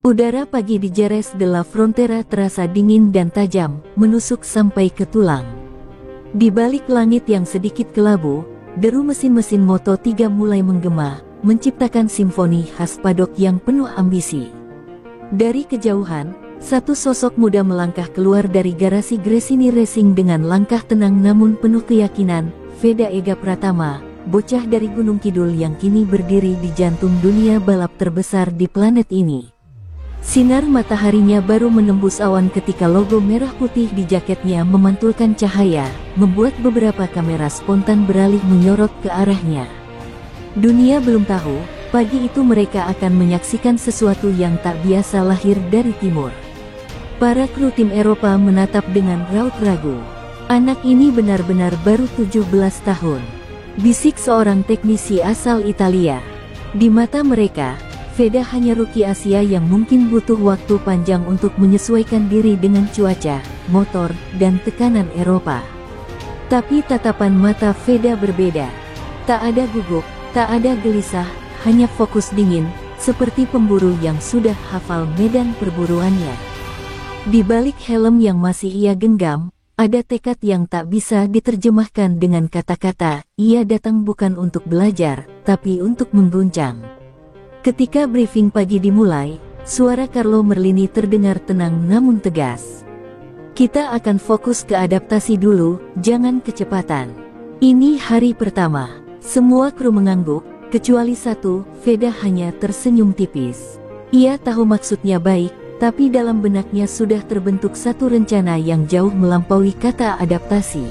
Udara pagi di Jerez de la Frontera terasa dingin dan tajam, menusuk sampai ke tulang. Di balik langit yang sedikit kelabu, deru mesin-mesin Moto3 mulai menggema, menciptakan simfoni khas padok yang penuh ambisi. Dari kejauhan, satu sosok muda melangkah keluar dari garasi Gresini Racing dengan langkah tenang namun penuh keyakinan. Veda Ega Pratama, bocah dari Gunung Kidul yang kini berdiri di jantung dunia balap terbesar di planet ini. Sinar mataharinya baru menembus awan ketika logo merah putih di jaketnya memantulkan cahaya, membuat beberapa kamera spontan beralih menyorot ke arahnya. Dunia belum tahu, pagi itu mereka akan menyaksikan sesuatu yang tak biasa lahir dari timur. Para kru tim Eropa menatap dengan raut ragu. Anak ini benar-benar baru 17 tahun. Bisik seorang teknisi asal Italia. Di mata mereka, Veda hanya rookie Asia yang mungkin butuh waktu panjang untuk menyesuaikan diri dengan cuaca, motor, dan tekanan Eropa. Tapi tatapan mata Veda berbeda. Tak ada gugup, tak ada gelisah, hanya fokus dingin, seperti pemburu yang sudah hafal medan perburuannya. Di balik helm yang masih ia genggam, ada tekad yang tak bisa diterjemahkan dengan kata-kata. Ia datang bukan untuk belajar, tapi untuk mengguncang. Ketika briefing pagi dimulai, suara Carlo Merlini terdengar tenang namun tegas. Kita akan fokus ke adaptasi dulu, jangan kecepatan. Ini hari pertama. Semua kru mengangguk, kecuali satu. Veda hanya tersenyum tipis. Ia tahu maksudnya baik, tapi dalam benaknya sudah terbentuk satu rencana yang jauh melampaui kata adaptasi.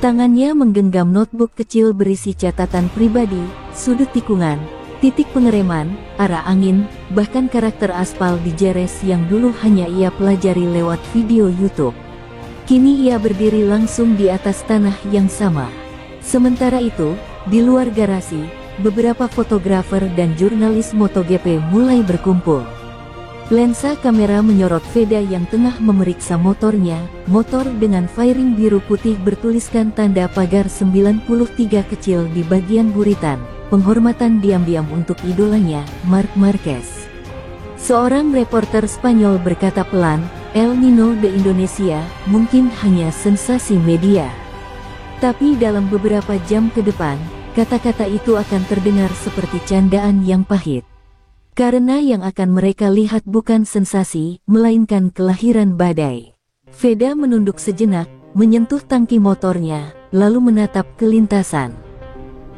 Tangannya menggenggam notebook kecil berisi catatan pribadi, sudut tikungan, titik pengereman, arah angin, bahkan karakter aspal di Jerez yang dulu hanya ia pelajari lewat video YouTube. Kini ia berdiri langsung di atas tanah yang sama. Sementara itu, di luar garasi, beberapa fotografer dan jurnalis MotoGP mulai berkumpul. Lensa kamera menyorot Veda yang tengah memeriksa motornya. Motor dengan fairing biru putih bertuliskan tanda pagar 93 kecil di bagian buritan. Penghormatan diam-diam untuk idolanya, Marc Marquez. Seorang reporter Spanyol berkata pelan, El Nino de Indonesia mungkin hanya sensasi media. Tapi dalam beberapa jam ke depan, kata-kata itu akan terdengar seperti candaan yang pahit. Karena yang akan mereka lihat bukan sensasi, melainkan kelahiran badai. Veda menunduk sejenak, menyentuh tangki motornya, lalu menatap ke lintasan.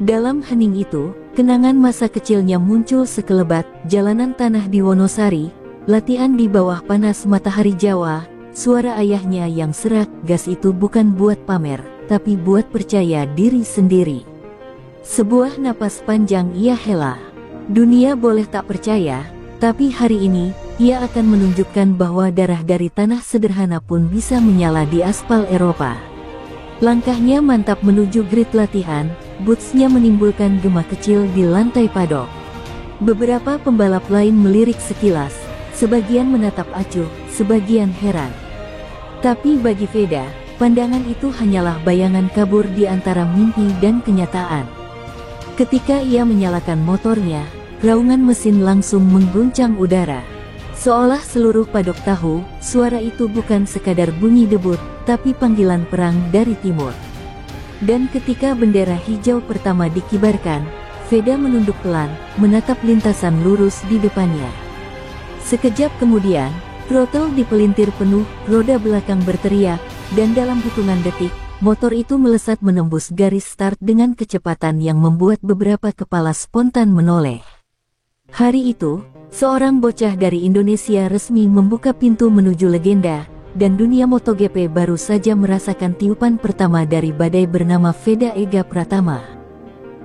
Dalam hening itu, kenangan masa kecilnya muncul sekelebat. Jalanan tanah di Wonosari, latihan di bawah panas matahari Jawa, suara ayahnya yang serak, gas itu bukan buat pamer, tapi buat percaya diri sendiri. Sebuah napas panjang ia hela. Dunia boleh tak percaya, tapi hari ini, ia akan menunjukkan bahwa darah dari tanah sederhana pun bisa menyala di aspal Eropa. Langkahnya mantap menuju grid latihan, bootsnya menimbulkan gema kecil di lantai padok. Beberapa pembalap lain melirik sekilas, sebagian menatap acuh, sebagian heran. Tapi bagi Veda, pandangan itu hanyalah bayangan kabur di antara mimpi dan kenyataan. Ketika ia menyalakan motornya, raungan mesin langsung mengguncang udara. Seolah seluruh padok tahu, suara itu bukan sekadar bunyi debut, tapi panggilan perang dari timur. Dan ketika bendera hijau pertama dikibarkan, Veda menunduk pelan, menatap lintasan lurus di depannya. Sekejap kemudian, throttle dipelintir penuh, roda belakang berteriak, dan dalam hitungan detik, motor itu melesat menembus garis start dengan kecepatan yang membuat beberapa kepala spontan menoleh. Hari itu, seorang bocah dari Indonesia resmi membuka pintu menuju legenda, dan dunia MotoGP baru saja merasakan tiupan pertama dari badai bernama Veda Ega Pratama.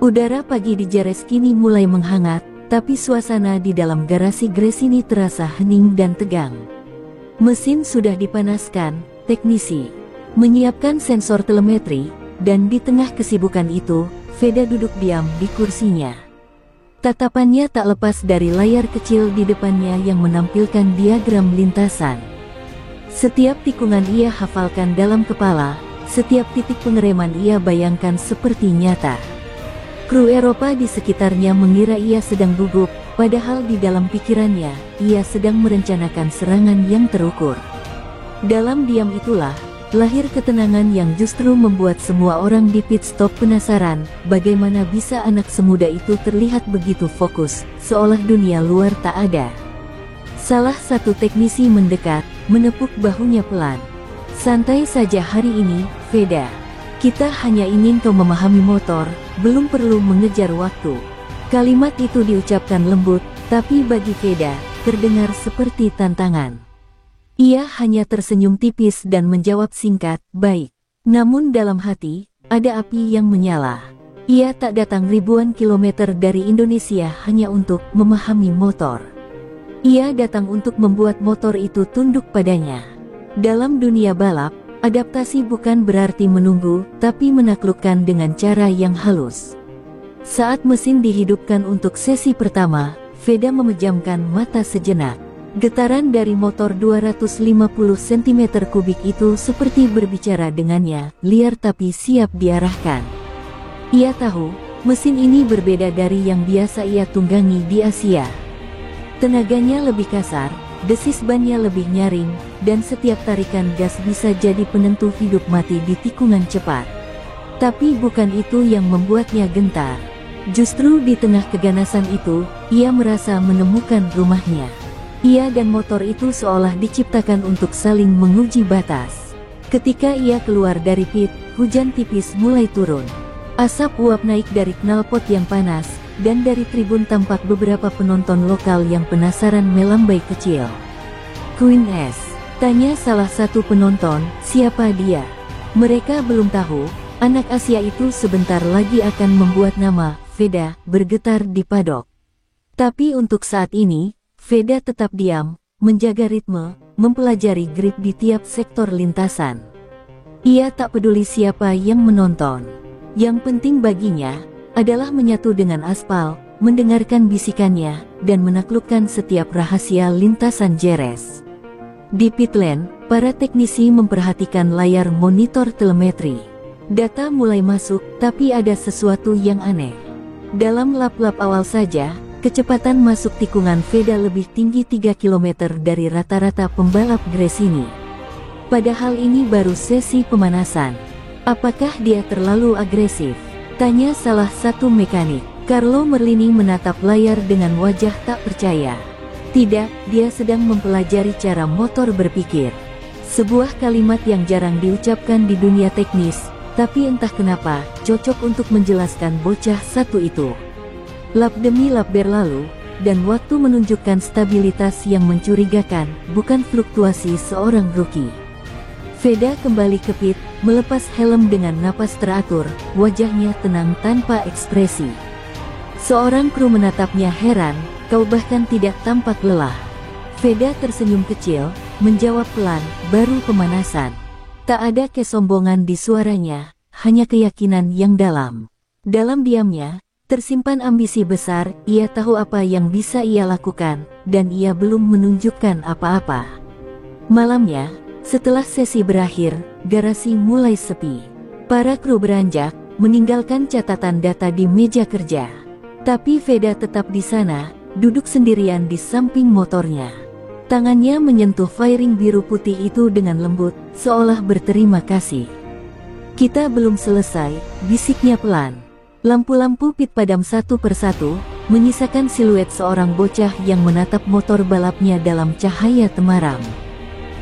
Udara pagi di Jerez kini mulai menghangat, tapi suasana di dalam garasi Gresini terasa hening dan tegang. Mesin sudah dipanaskan, teknisi menyiapkan sensor telemetri, dan di tengah kesibukan itu, Veda duduk diam di kursinya. Tatapannya tak lepas dari layar kecil di depannya yang menampilkan diagram lintasan. Setiap tikungan ia hafalkan dalam kepala, setiap titik pengereman ia bayangkan seperti nyata. Kru Eropa di sekitarnya mengira ia sedang gugup, Padahal di dalam pikirannya, ia sedang merencanakan serangan yang terukur. Dalam diam itulah, lahir ketenangan yang justru membuat semua orang di pit stop penasaran, bagaimana bisa anak semuda itu terlihat begitu fokus, seolah dunia luar tak ada. Salah satu teknisi mendekat, menepuk bahunya pelan. "Santai saja hari ini, Veda. Kita hanya ingin kau memahami motor, belum perlu mengejar waktu." Kalimat itu diucapkan lembut, tapi bagi Veda, terdengar seperti tantangan. Ia hanya tersenyum tipis dan menjawab singkat, "Baik." Namun dalam hati, ada api yang menyala. Ia tak datang ribuan kilometer dari Indonesia hanya untuk memahami motor. Ia datang untuk membuat motor itu tunduk padanya. Dalam dunia balap, adaptasi bukan berarti menunggu, tapi menaklukkan dengan cara yang halus. Saat mesin dihidupkan untuk sesi pertama, Veda memejamkan mata sejenak. Getaran dari motor 250 cm3 itu seperti berbicara dengannya, liar tapi siap diarahkan. Ia tahu, mesin ini berbeda dari yang biasa ia tunggangi di Asia. Tenaganya lebih kasar, desis bannya lebih nyaring, dan setiap tarikan gas bisa jadi penentu hidup mati di tikungan cepat. Tapi bukan itu yang membuatnya gentar. Justru di tengah keganasan itu, ia merasa menemukan rumahnya. Ia dan motor itu seolah diciptakan untuk saling menguji batas. Ketika ia keluar dari pit, hujan tipis mulai turun. Asap uap naik dari knalpot yang panas, dan dari tribun tampak beberapa penonton lokal yang penasaran melambai kecil. "Queen S?" tanya salah satu penonton, "Siapa dia?" Mereka belum tahu, anak Asia itu sebentar lagi akan membuat nama. Veda bergetar di padok. Tapi untuk saat ini, Veda tetap diam, menjaga ritme, mempelajari grip di tiap sektor lintasan. Ia tak peduli siapa yang menonton. Yang penting baginya adalah menyatu dengan aspal, mendengarkan bisikannya, dan menaklukkan setiap rahasia lintasan Jerez. Di pit lane, para teknisi memperhatikan layar monitor telemetri. Data mulai masuk, tapi ada sesuatu yang aneh. Dalam lap-lap awal saja, kecepatan masuk tikungan Veda lebih tinggi 3 km dari rata-rata pembalap Gresini. Padahal ini baru sesi pemanasan. Apakah dia terlalu agresif? Tanya salah satu mekanik. Carlo Merlini menatap layar dengan wajah tak percaya. Tidak, dia sedang mempelajari cara motor berpikir. Sebuah kalimat yang jarang diucapkan di dunia teknis, tapi entah kenapa, cocok untuk menjelaskan bocah satu itu. Lap demi lap berlalu, dan waktu menunjukkan stabilitas yang mencurigakan, bukan fluktuasi seorang rookie. Veda kembali ke pit, melepas helm dengan napas teratur, wajahnya tenang tanpa ekspresi. Seorang kru menatapnya heran, "Kau bahkan tidak tampak lelah." Veda tersenyum kecil, menjawab pelan, "Baru pemanasan." Tak ada kesombongan di suaranya, hanya keyakinan yang dalam. Dalam diamnya, tersimpan ambisi besar, ia tahu apa yang bisa ia lakukan, dan ia belum menunjukkan apa-apa. Malamnya, setelah sesi berakhir, garasi mulai sepi. Para kru beranjak, meninggalkan catatan data di meja kerja. Tapi Veda tetap di sana, duduk sendirian di samping motornya. Tangannya menyentuh fairing biru putih itu dengan lembut, seolah berterima kasih. "Kita belum selesai," bisiknya pelan. Lampu-lampu pit padam satu persatu, menyisakan siluet seorang bocah yang menatap motor balapnya dalam cahaya temaram.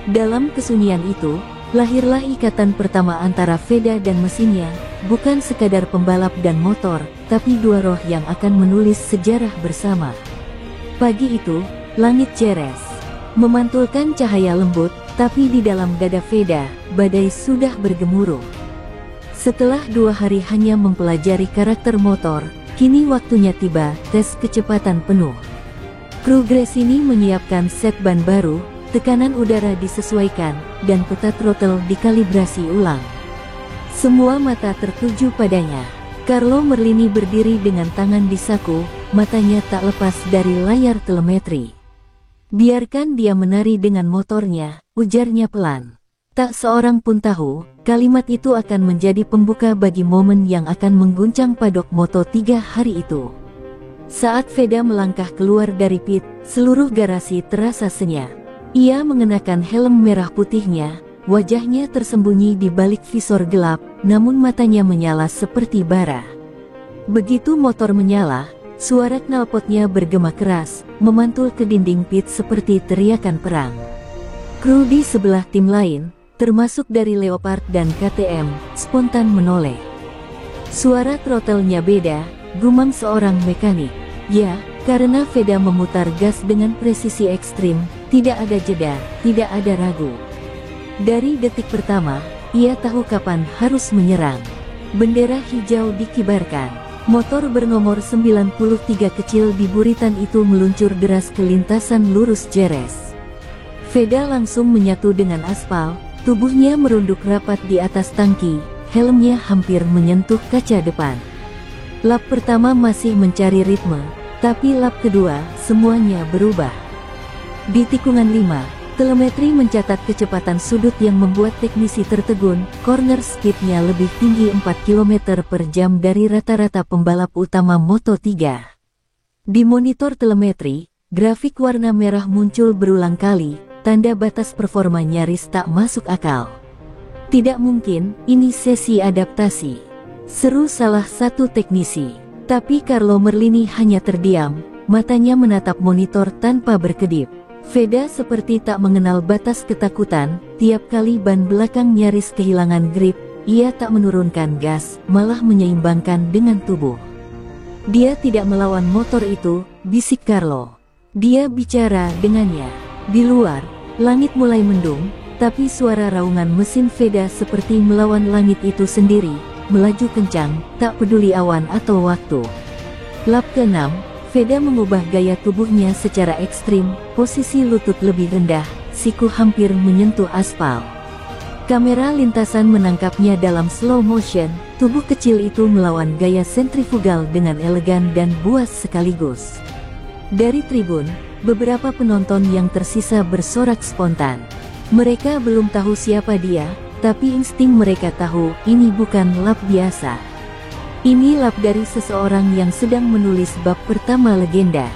Dalam kesunyian itu, lahirlah ikatan pertama antara Veda dan mesinnya, bukan sekadar pembalap dan motor, tapi dua roh yang akan menulis sejarah bersama. Pagi itu, langit Jerez memantulkan cahaya lembut, tapi di dalam dada Veda, badai sudah bergemuruh. Setelah 2 hari hanya mempelajari karakter motor, kini waktunya tiba, tes kecepatan penuh. Kru Gresini menyiapkan set ban baru, tekanan udara disesuaikan, dan peta throttle dikalibrasi ulang. Semua mata tertuju padanya. Carlo Merlini berdiri dengan tangan di saku, matanya tak lepas dari layar telemetri. "Biarkan dia menari dengan motornya," ujarnya pelan. Tak seorang pun tahu, kalimat itu akan menjadi pembuka bagi momen yang akan mengguncang padok Moto3 hari itu. Saat Veda melangkah keluar dari pit, seluruh garasi terasa senyap. Ia mengenakan helm merah putihnya, wajahnya tersembunyi di balik visor gelap, namun matanya menyala seperti bara. Begitu motor menyala, suara knalpotnya bergema keras, memantul ke dinding pit seperti teriakan perang. Kru di sebelah tim lain, termasuk dari Leopard dan KTM, spontan menoleh. Suara throttle-nya beda, gumam seorang mekanik. Ya, karena Veda memutar gas dengan presisi ekstrim, tidak ada jeda, tidak ada ragu. Dari detik pertama, ia tahu kapan harus menyerang. Bendera hijau dikibarkan. Motor bernomor 93 kecil di buritan itu meluncur deras ke lintasan lurus Jerez. Veda langsung menyatu dengan aspal, tubuhnya merunduk rapat di atas tangki, helmnya hampir menyentuh kaca depan. Lap pertama masih mencari ritme, tapi lap kedua, semuanya berubah. Di tikungan 5, telemetri mencatat kecepatan sudut yang membuat teknisi tertegun, corner speed-nya lebih tinggi 4 km per jam dari rata-rata pembalap utama Moto3. Di monitor telemetri, grafik warna merah muncul berulang kali, tanda batas performa nyaris tak masuk akal. Tidak mungkin, ini sesi adaptasi, seru salah satu teknisi. Tapi Carlo Merlini hanya terdiam, matanya menatap monitor tanpa berkedip. Veda seperti tak mengenal batas ketakutan, tiap kali ban belakang nyaris kehilangan grip, ia tak menurunkan gas, malah menyeimbangkan dengan tubuh. Dia tidak melawan motor itu, bisik Carlo. Dia bicara dengannya. Di luar, langit mulai mendung, tapi suara raungan mesin Veda seperti melawan langit itu sendiri, melaju kencang, tak peduli awan atau waktu. Lap ke-6, Veda mengubah gaya tubuhnya secara ekstrim, posisi lutut lebih rendah, siku hampir menyentuh aspal. Kamera lintasan menangkapnya dalam slow motion, tubuh kecil itu melawan gaya sentrifugal dengan elegan dan buas sekaligus. Dari tribun, beberapa penonton yang tersisa bersorak spontan. Mereka belum tahu siapa dia, tapi insting mereka tahu, ini bukan lap biasa. Ini lap dari seseorang yang sedang menulis bab pertama legenda.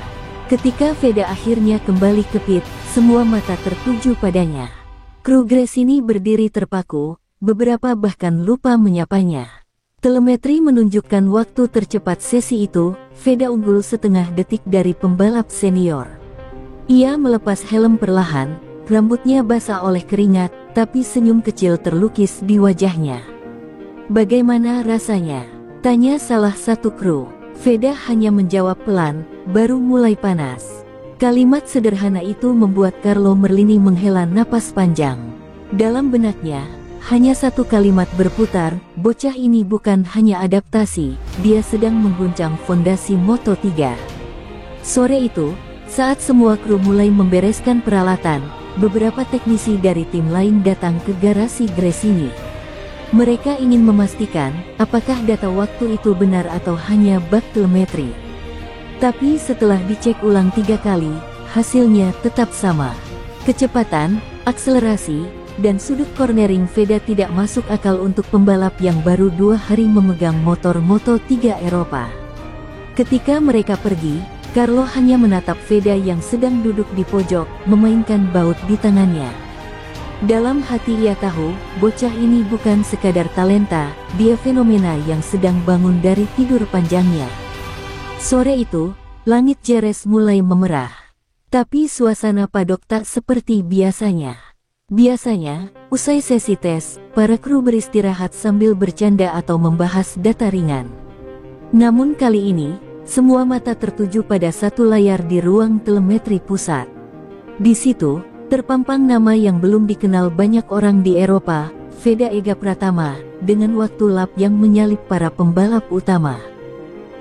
Ketika Veda akhirnya kembali ke pit, semua mata tertuju padanya. Kru Gresini berdiri terpaku, beberapa bahkan lupa menyapanya. Telemetri menunjukkan waktu tercepat sesi itu, Veda unggul setengah detik dari pembalap senior. Ia melepas helm perlahan, rambutnya basah oleh keringat, tapi senyum kecil terlukis di wajahnya. "Bagaimana rasanya?" tanya salah satu kru. Veda hanya menjawab pelan, baru mulai panas. Kalimat sederhana itu membuat Carlo Merlini menghela napas panjang. Dalam benaknya, hanya satu kalimat berputar, bocah ini bukan hanya adaptasi, dia sedang mengguncang fondasi Moto3. Sore itu, saat semua kru mulai membereskan peralatan, beberapa teknisi dari tim lain datang ke garasi Gresini. Mereka ingin memastikan, apakah data waktu itu benar atau hanya bug telemetri. Tapi setelah dicek ulang 3 kali, hasilnya tetap sama. Kecepatan, akselerasi, dan sudut cornering Veda tidak masuk akal untuk pembalap yang baru 2 hari memegang motor Moto3 Eropa. Ketika mereka pergi, Carlo hanya menatap Veda yang sedang duduk di pojok, memainkan baut di tangannya. Dalam hati ia tahu, bocah ini bukan sekadar talenta, dia fenomena yang sedang bangun dari tidur panjangnya. Sore itu, langit Jerez mulai memerah. Tapi suasana padok tak seperti biasanya. Biasanya, usai sesi tes, para kru beristirahat sambil bercanda atau membahas data ringan. Namun kali ini, semua mata tertuju pada satu layar di ruang telemetri pusat. Di situ, terpampang nama yang belum dikenal banyak orang di Eropa, Veda Ega Pratama, dengan waktu lap yang menyalip para pembalap utama.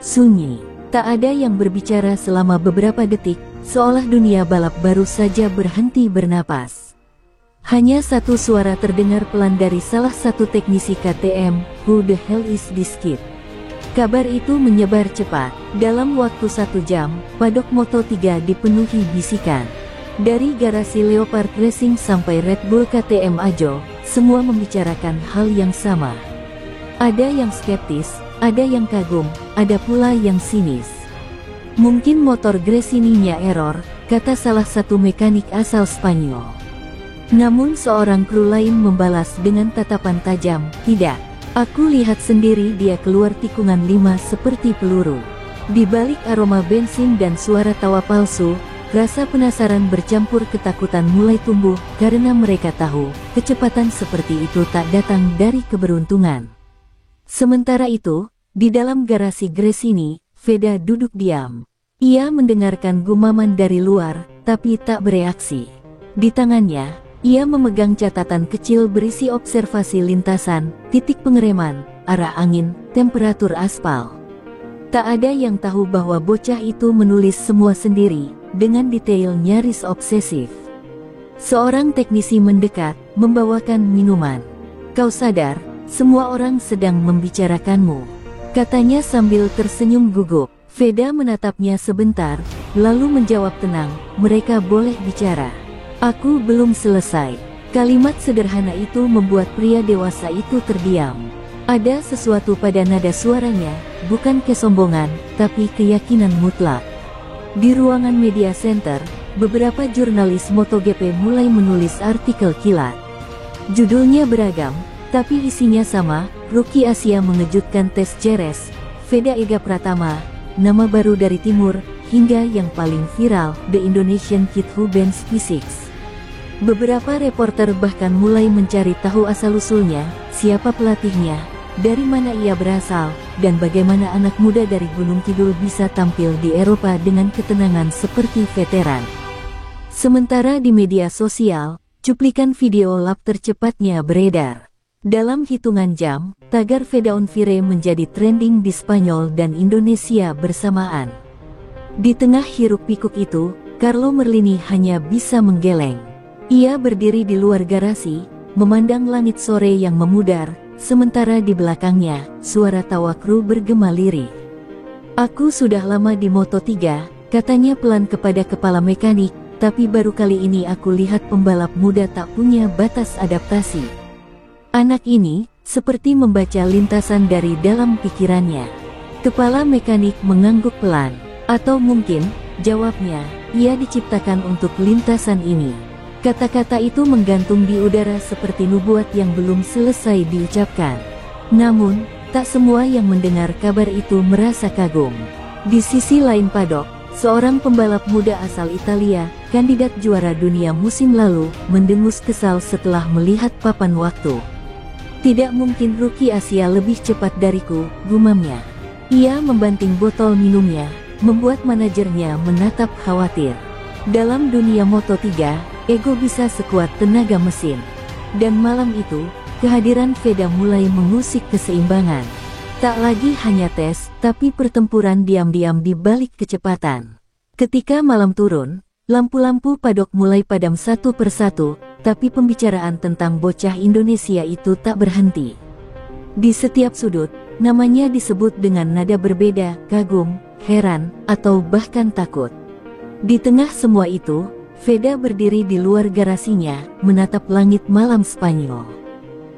Sunyi, tak ada yang berbicara selama beberapa detik, seolah dunia balap baru saja berhenti bernapas. Hanya satu suara terdengar pelan dari salah satu teknisi KTM, "Who the hell is this kid?" Kabar itu menyebar cepat. Dalam waktu 1 jam, padok Moto3 dipenuhi bisikan. Dari garasi Leopard Racing sampai Red Bull KTM Ajo, semua membicarakan hal yang sama. Ada yang skeptis, ada yang kagum, ada pula yang sinis. Mungkin motor Gresini-nya error, kata salah satu mekanik asal Spanyol. Namun seorang kru lain membalas dengan tatapan tajam, tidak. Aku lihat sendiri dia keluar tikungan 5 seperti peluru. Di balik aroma bensin dan suara tawa palsu, rasa penasaran bercampur ketakutan mulai tumbuh karena mereka tahu, kecepatan seperti itu tak datang dari keberuntungan. Sementara itu, di dalam garasi Gresini, Veda duduk diam. Ia mendengarkan gumaman dari luar, tapi tak bereaksi. Di tangannya, ia memegang catatan kecil berisi observasi lintasan, titik pengereman, arah angin, temperatur aspal. Tak ada yang tahu bahwa bocah itu menulis semua sendiri, dengan detail nyaris obsesif. Seorang teknisi mendekat, membawakan minuman. Kau sadar, semua orang sedang membicarakanmu, katanya sambil tersenyum gugup. Veda menatapnya sebentar, lalu menjawab tenang, mereka boleh bicara. Aku belum selesai. Kalimat sederhana itu membuat pria dewasa itu terdiam. Ada sesuatu pada nada suaranya, bukan kesombongan, tapi keyakinan mutlak. Di ruangan media center, beberapa jurnalis MotoGP mulai menulis artikel kilat. Judulnya beragam, tapi isinya sama, Rookie Asia mengejutkan tes Jerez, Veda Ega Pratama, nama baru dari timur, hingga yang paling viral, The Indonesian Kid Who Bends Physics. Beberapa reporter bahkan mulai mencari tahu asal-usulnya, siapa pelatihnya, dari mana ia berasal, dan bagaimana anak muda dari Gunung Kidul bisa tampil di Eropa dengan ketenangan seperti veteran. Sementara di media sosial, cuplikan video lap tercepatnya beredar. Dalam hitungan jam, tagar Veda on Fire menjadi trending di Spanyol dan Indonesia bersamaan. Di tengah hiruk-pikuk itu, Carlo Merlini hanya bisa menggeleng. Ia berdiri di luar garasi, memandang langit sore yang memudar, sementara di belakangnya, suara tawa kru bergema lirih. Aku sudah lama di Moto3, katanya pelan kepada kepala mekanik, tapi baru kali ini aku lihat pembalap muda tak punya batas adaptasi. Anak ini, seperti membaca lintasan dari dalam pikirannya. Kepala mekanik mengangguk pelan. Atau mungkin, jawabnya, ia diciptakan untuk lintasan ini. Kata-kata itu menggantung di udara seperti nubuat yang belum selesai diucapkan. Namun, tak semua yang mendengar kabar itu merasa kagum. Di sisi lain padok, seorang pembalap muda asal Italia, kandidat juara dunia musim lalu, mendengus kesal setelah melihat papan waktu. Tidak mungkin Rookie Asia lebih cepat dariku, gumamnya. Ia membanting botol minumnya, membuat manajernya menatap khawatir. Dalam dunia Moto3, ego bisa sekuat tenaga mesin. Dan malam itu, kehadiran Veda mulai mengusik keseimbangan. Tak lagi hanya tes, tapi pertempuran diam-diam di balik kecepatan. Ketika malam turun, lampu-lampu padok mulai padam satu persatu, tapi pembicaraan tentang bocah Indonesia itu tak berhenti. Di setiap sudut, namanya disebut dengan nada berbeda, kagum, heran, atau bahkan takut. Di tengah semua itu, Veda berdiri di luar garasinya, menatap langit malam Spanyol.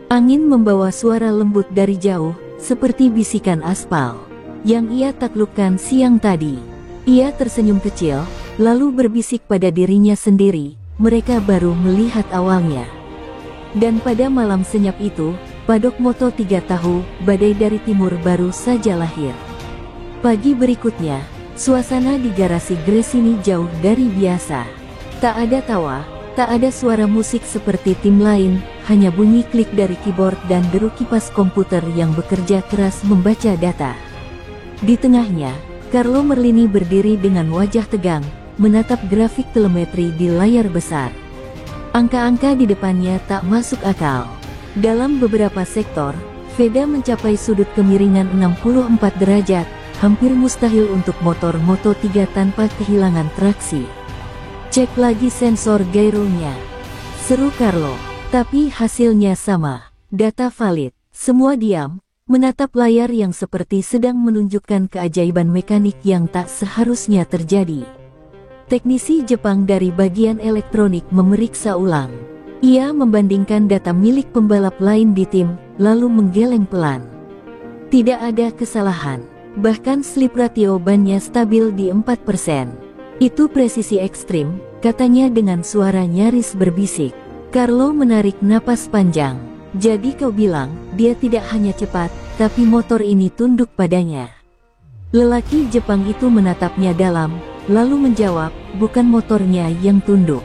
Angin membawa suara lembut dari jauh, seperti bisikan aspal, yang ia taklukkan siang tadi. Ia tersenyum kecil, lalu berbisik pada dirinya sendiri, mereka baru melihat awalnya. Dan pada malam senyap itu, padok Moto3 tahu, badai dari timur baru saja lahir. Pagi berikutnya, suasana di garasi Gresini jauh dari biasa. Tak ada tawa, tak ada suara musik seperti tim lain, hanya bunyi klik dari keyboard dan deru kipas komputer yang bekerja keras membaca data. Di tengahnya, Carlo Merlini berdiri dengan wajah tegang, menatap grafik telemetri di layar besar. Angka-angka di depannya tak masuk akal. Dalam beberapa sektor, Veda mencapai sudut kemiringan 64 derajat, hampir mustahil untuk motor Moto3 tanpa kehilangan traksi. Cek lagi sensor gyronya, seru Carlo. Tapi hasilnya sama, data valid. Semua diam, menatap layar yang seperti sedang menunjukkan keajaiban mekanik yang tak seharusnya terjadi. Teknisi Jepang dari bagian elektronik memeriksa ulang. Ia membandingkan data milik pembalap lain di tim, lalu menggeleng pelan. Tidak ada kesalahan. Bahkan slip ratio bannya stabil di 4%. Itu presisi ekstrim, katanya dengan suara nyaris berbisik. Carlo menarik napas panjang. Jadi kau bilang, dia tidak hanya cepat, tapi motor ini tunduk padanya. Lelaki Jepang itu menatapnya dalam, lalu menjawab, bukan motornya yang tunduk.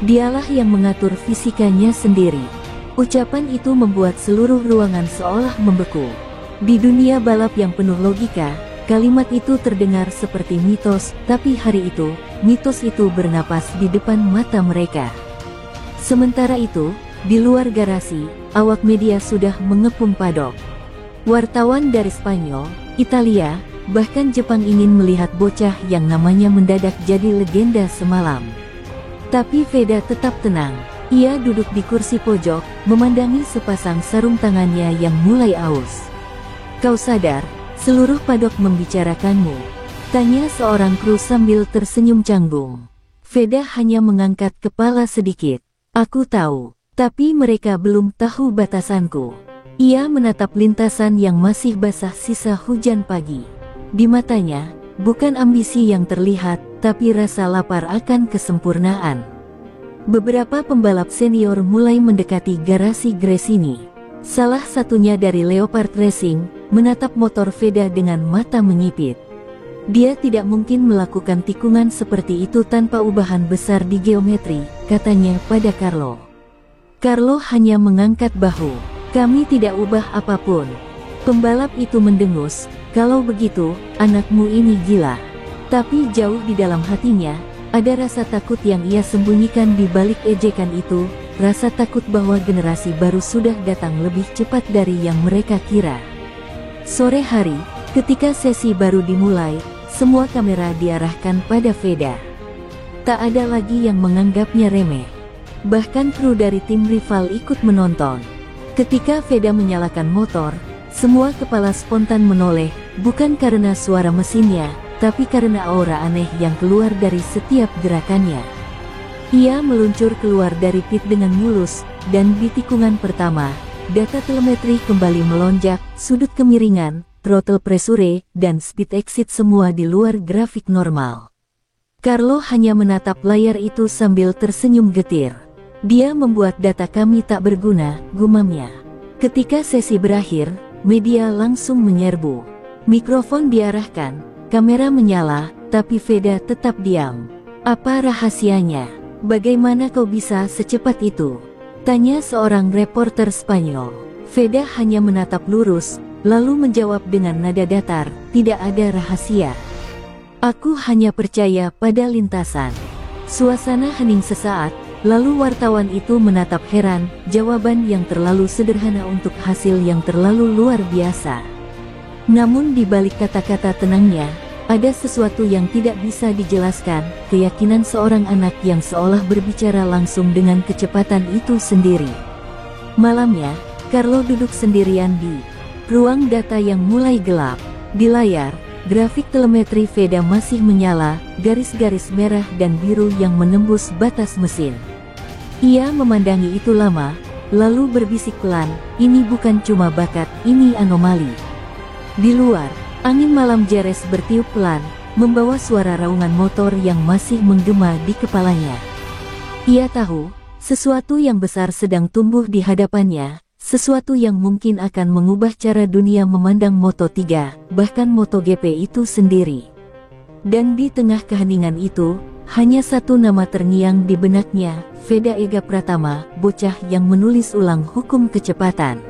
Dialah yang mengatur fisikanya sendiri. Ucapan itu membuat seluruh ruangan seolah membeku. Di dunia balap yang penuh logika, kalimat itu terdengar seperti mitos, tapi hari itu, mitos itu bernapas di depan mata mereka. Sementara itu, di luar garasi, awak media sudah mengepung padok. Wartawan dari Spanyol, Italia, bahkan Jepang ingin melihat bocah yang namanya mendadak jadi legenda semalam. Tapi Veda tetap tenang. Ia duduk di kursi pojok, memandangi sepasang sarung tangannya yang mulai aus. Kau sadar, seluruh padok membicarakanmu? Tanya seorang kru sambil tersenyum canggung. Veda hanya mengangkat kepala sedikit. Aku tahu, tapi mereka belum tahu batasanku. Ia menatap lintasan yang masih basah sisa hujan pagi. Di matanya, bukan ambisi yang terlihat, tapi rasa lapar akan kesempurnaan. Beberapa pembalap senior mulai mendekati garasi Gresini. Salah satunya dari Leopard Racing, menatap motor Veda dengan mata menyipit. Dia tidak mungkin melakukan tikungan seperti itu tanpa ubahan besar di geometri, katanya pada Carlo. Carlo hanya mengangkat bahu. Kami tidak ubah apapun. Pembalap itu mendengus, kalau begitu, anakmu ini gila. Tapi jauh di dalam hatinya, ada rasa takut yang ia sembunyikan di balik ejekan itu, rasa takut bahwa generasi baru sudah datang lebih cepat dari yang mereka kira. Sore hari, ketika sesi baru dimulai, semua kamera diarahkan pada Veda. Tak ada lagi yang menganggapnya remeh. Bahkan kru dari tim rival ikut menonton. Ketika Veda menyalakan motor, semua kepala spontan menoleh, bukan karena suara mesinnya, tapi karena aura aneh yang keluar dari setiap gerakannya. Ia meluncur keluar dari pit dengan mulus, dan di tikungan pertama, data telemetri kembali melonjak, sudut kemiringan, throttle pressure, dan speed exit semua di luar grafik normal. Carlo hanya menatap layar itu sambil tersenyum getir. Dia membuat data kami tak berguna, gumamnya. Ketika sesi berakhir, media langsung menyerbu. Mikrofon diarahkan, kamera menyala, tapi Veda tetap diam. Apa rahasianya? Bagaimana kau bisa secepat itu? Tanya seorang reporter Spanyol. Veda hanya menatap lurus, lalu menjawab dengan nada datar, tidak ada rahasia. Aku hanya percaya pada lintasan. Suasana hening sesaat, lalu wartawan itu menatap heran, jawaban yang terlalu sederhana untuk hasil yang terlalu luar biasa. Namun di balik kata-kata tenangnya, ada sesuatu yang tidak bisa dijelaskan, keyakinan seorang anak yang seolah berbicara langsung dengan kecepatan itu sendiri. Malamnya, Carlo duduk sendirian di ruang data yang mulai gelap. Di layar, grafik telemetri Veda masih menyala, garis-garis merah dan biru yang menembus batas mesin. Ia memandangi itu lama, lalu berbisik pelan, ini bukan cuma bakat, ini anomali. Di luar, angin malam Jerez bertiup pelan, membawa suara raungan motor yang masih menggema di kepalanya. Ia tahu, sesuatu yang besar sedang tumbuh di hadapannya, sesuatu yang mungkin akan mengubah cara dunia memandang Moto3, bahkan MotoGP itu sendiri. Dan di tengah keheningan itu, hanya satu nama terngiang di benaknya, Veda Ega Pratama, bocah yang menulis ulang hukum kecepatan.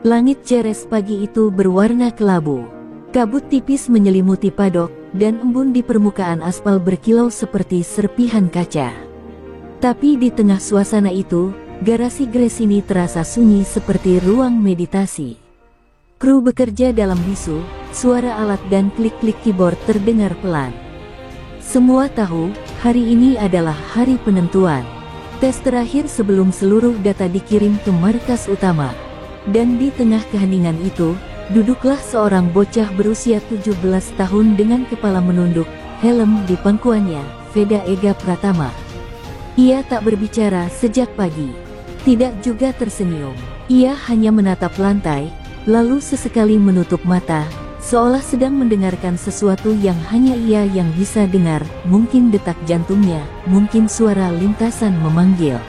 Langit Jerez pagi itu berwarna kelabu. Kabut tipis menyelimuti padok, dan embun di permukaan aspal berkilau seperti serpihan kaca. Tapi di tengah suasana itu, garasi Gresini terasa sunyi seperti ruang meditasi. Kru bekerja dalam bisu, suara alat dan klik-klik keyboard terdengar pelan. Semua tahu, hari ini adalah hari penentuan. Tes terakhir sebelum seluruh data dikirim ke markas utama. Dan di tengah keheningan itu, duduklah seorang bocah berusia 17 tahun dengan kepala menunduk, helm di pangkuannya, Veda Ega Pratama. Ia tak berbicara sejak pagi. Tidak juga tersenyum. Ia hanya menatap lantai, lalu sesekali menutup mata, seolah sedang mendengarkan sesuatu yang hanya ia yang bisa dengar, mungkin detak jantungnya, mungkin suara lintasan memanggil.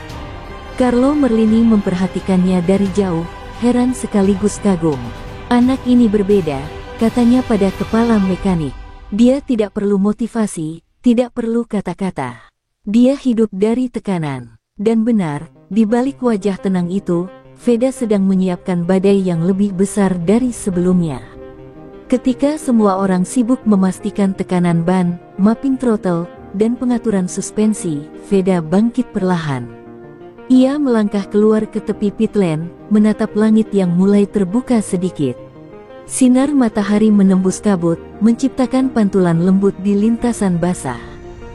Carlo Merlini memperhatikannya dari jauh, heran sekaligus kagum. Anak ini berbeda, katanya pada kepala mekanik. Dia tidak perlu motivasi, tidak perlu kata-kata. Dia hidup dari tekanan. Dan benar, di balik wajah tenang itu, Veda sedang menyiapkan badai yang lebih besar dari sebelumnya. Ketika semua orang sibuk memastikan tekanan ban, mapping throttle, dan pengaturan suspensi, Veda bangkit perlahan. Ia melangkah keluar ke tepi pit lane, menatap langit yang mulai terbuka sedikit. Sinar matahari menembus kabut, menciptakan pantulan lembut di lintasan basah.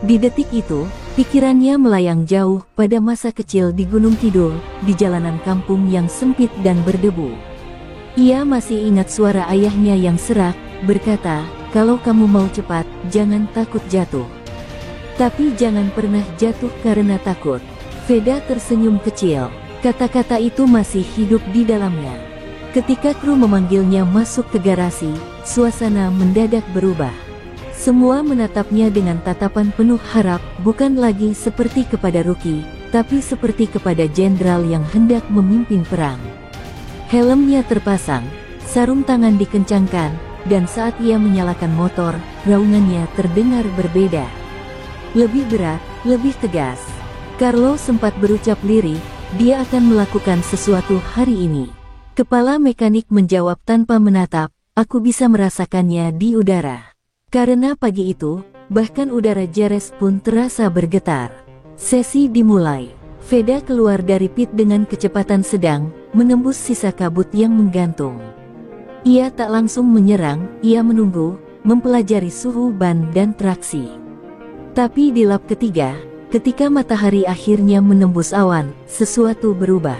Di detik itu, pikirannya melayang jauh pada masa kecil di Gunung Kidul, di jalanan kampung yang sempit dan berdebu. Ia masih ingat suara ayahnya yang serak, berkata, "Kalau kamu mau cepat, jangan takut jatuh. Tapi jangan pernah jatuh karena takut." Veda tersenyum kecil. Kata-kata itu masih hidup di dalamnya. Ketika kru memanggilnya masuk ke garasi, suasana mendadak berubah. Semua menatapnya dengan tatapan penuh harap, bukan lagi seperti kepada rookie, tapi seperti kepada jenderal yang hendak memimpin perang. Helmnya terpasang, sarung tangan dikencangkan, dan saat ia menyalakan motor, raungannya terdengar berbeda. Lebih berat, lebih tegas. Carlo sempat berucap lirih, dia akan melakukan sesuatu hari ini. Kepala mekanik menjawab tanpa menatap, "Aku bisa merasakannya di udara." Karena pagi itu, bahkan udara Jerez pun terasa bergetar. Sesi dimulai. Veda keluar dari pit dengan kecepatan sedang, menembus sisa kabut yang menggantung. Ia tak langsung menyerang, ia menunggu, mempelajari suhu ban dan traksi. Tapi di lap ketiga, ketika matahari akhirnya menembus awan, sesuatu berubah.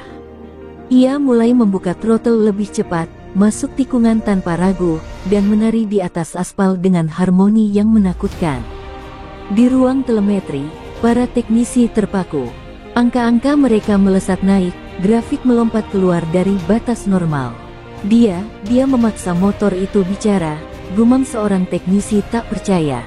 Ia mulai membuka throttle lebih cepat, masuk tikungan tanpa ragu, dan menari di atas aspal dengan harmoni yang menakutkan. Di ruang telemetri, para teknisi terpaku. Angka-angka mereka melesat naik, grafik melompat keluar dari batas normal. Dia memaksa motor itu bicara, gumam seorang teknisi tak percaya.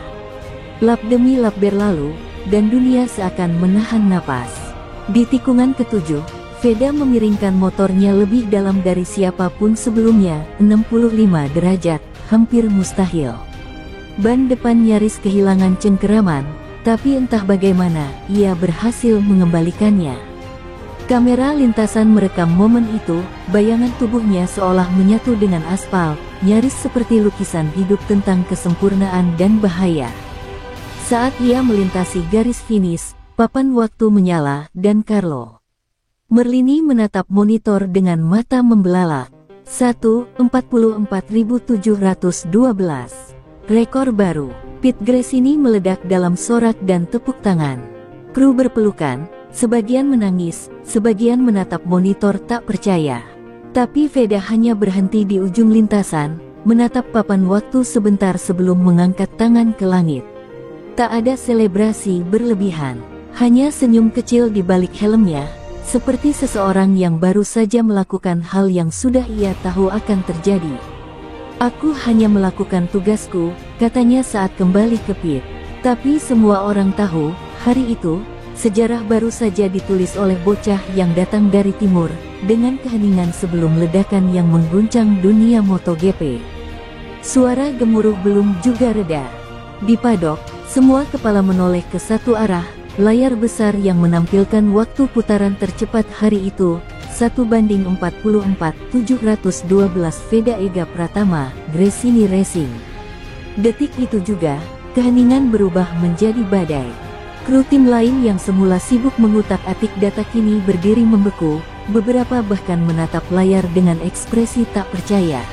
Lap demi lap berlalu, dan dunia seakan menahan napas. Di tikungan ketujuh, Veda memiringkan motornya lebih dalam dari siapapun sebelumnya, 65 derajat, hampir mustahil. Ban depan nyaris kehilangan cengkeraman, tapi entah bagaimana, ia berhasil mengembalikannya. Kamera lintasan merekam momen itu, bayangan tubuhnya seolah menyatu dengan aspal, nyaris seperti lukisan hidup tentang kesempurnaan dan bahaya. Saat ia melintasi garis finish, papan waktu menyala, dan Carlo Merlini menatap monitor dengan mata membelalak. 1:44.712. Rekor baru. Pit Gresini meledak dalam sorak dan tepuk tangan. Kru berpelukan, sebagian menangis, sebagian menatap monitor tak percaya. Tapi Veda hanya berhenti di ujung lintasan, menatap papan waktu sebentar sebelum mengangkat tangan ke langit. Tak ada selebrasi berlebihan, hanya senyum kecil di balik helmnya, seperti seseorang yang baru saja melakukan hal yang sudah ia tahu akan terjadi. "Aku hanya melakukan tugasku," katanya saat kembali ke pit. Tapi semua orang tahu, hari itu, sejarah baru saja ditulis oleh bocah yang datang dari timur, dengan keheningan sebelum ledakan yang mengguncang dunia MotoGP. Suara gemuruh belum juga reda. Di padok, semua kepala menoleh ke satu arah. Layar besar yang menampilkan waktu putaran tercepat hari itu, 1:44.712 Veda Ega Pratama, Gresini Racing. Detik itu juga, keheningan berubah menjadi badai. Kru tim lain yang semula sibuk mengutak-atik data kini berdiri membeku, beberapa bahkan menatap layar dengan ekspresi tak percaya.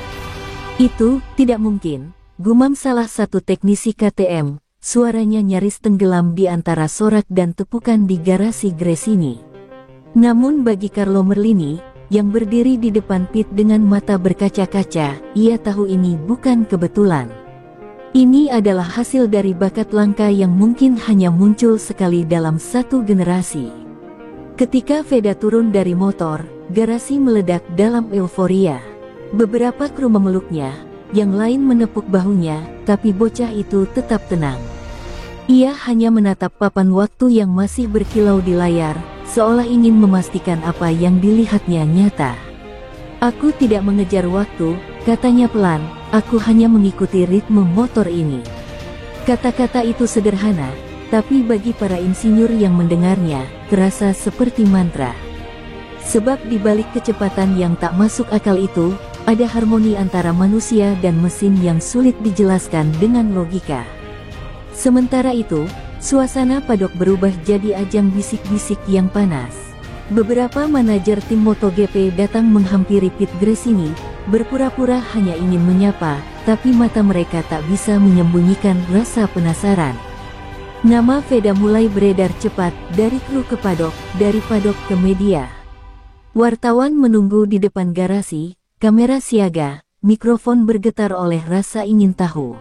"Itu tidak mungkin," gumam salah satu teknisi KTM. Suaranya nyaris tenggelam di antara sorak dan tepukan di garasi Gresini. Namun bagi Carlo Merlini, yang berdiri di depan pit dengan mata berkaca-kaca, ia tahu ini bukan kebetulan. Ini adalah hasil dari bakat langka yang mungkin hanya muncul sekali dalam satu generasi. Ketika Veda turun dari motor, garasi meledak dalam euforia. Beberapa kru memeluknya, yang lain menepuk bahunya, tapi bocah itu tetap tenang. Ia hanya menatap papan waktu yang masih berkilau di layar, seolah ingin memastikan apa yang dilihatnya nyata. Aku tidak mengejar waktu, katanya pelan, aku hanya mengikuti ritme motor ini. Kata-kata itu sederhana, tapi bagi para insinyur yang mendengarnya, terasa seperti mantra. Sebab di balik kecepatan yang tak masuk akal itu, ada harmoni antara manusia dan mesin yang sulit dijelaskan dengan logika. Sementara itu, suasana padok berubah jadi ajang bisik-bisik yang panas. Beberapa manajer tim MotoGP datang menghampiri pit Gresini, berpura-pura hanya ingin menyapa, tapi mata mereka tak bisa menyembunyikan rasa penasaran. Nama Veda mulai beredar cepat, dari kru ke padok, dari padok ke media. Wartawan menunggu di depan garasi, kamera siaga, mikrofon bergetar oleh rasa ingin tahu.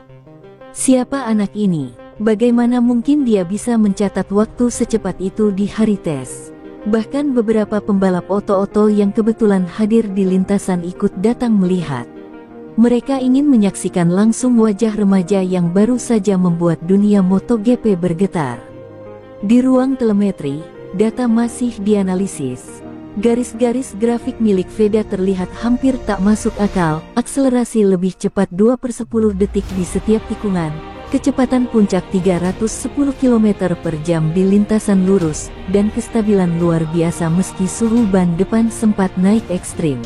Siapa anak ini? Bagaimana mungkin dia bisa mencatat waktu secepat itu di hari tes? Bahkan beberapa pembalap oto-oto yang kebetulan hadir di lintasan ikut datang melihat. Mereka ingin menyaksikan langsung wajah remaja yang baru saja membuat dunia MotoGP bergetar. Di ruang telemetri, data masih dianalisis. Garis-garis grafik milik Veda terlihat hampir tak masuk akal, akselerasi lebih cepat 2/10 detik di setiap tikungan, kecepatan puncak 310 km per jam di lintasan lurus, dan kestabilan luar biasa meski suhu ban depan sempat naik ekstrim.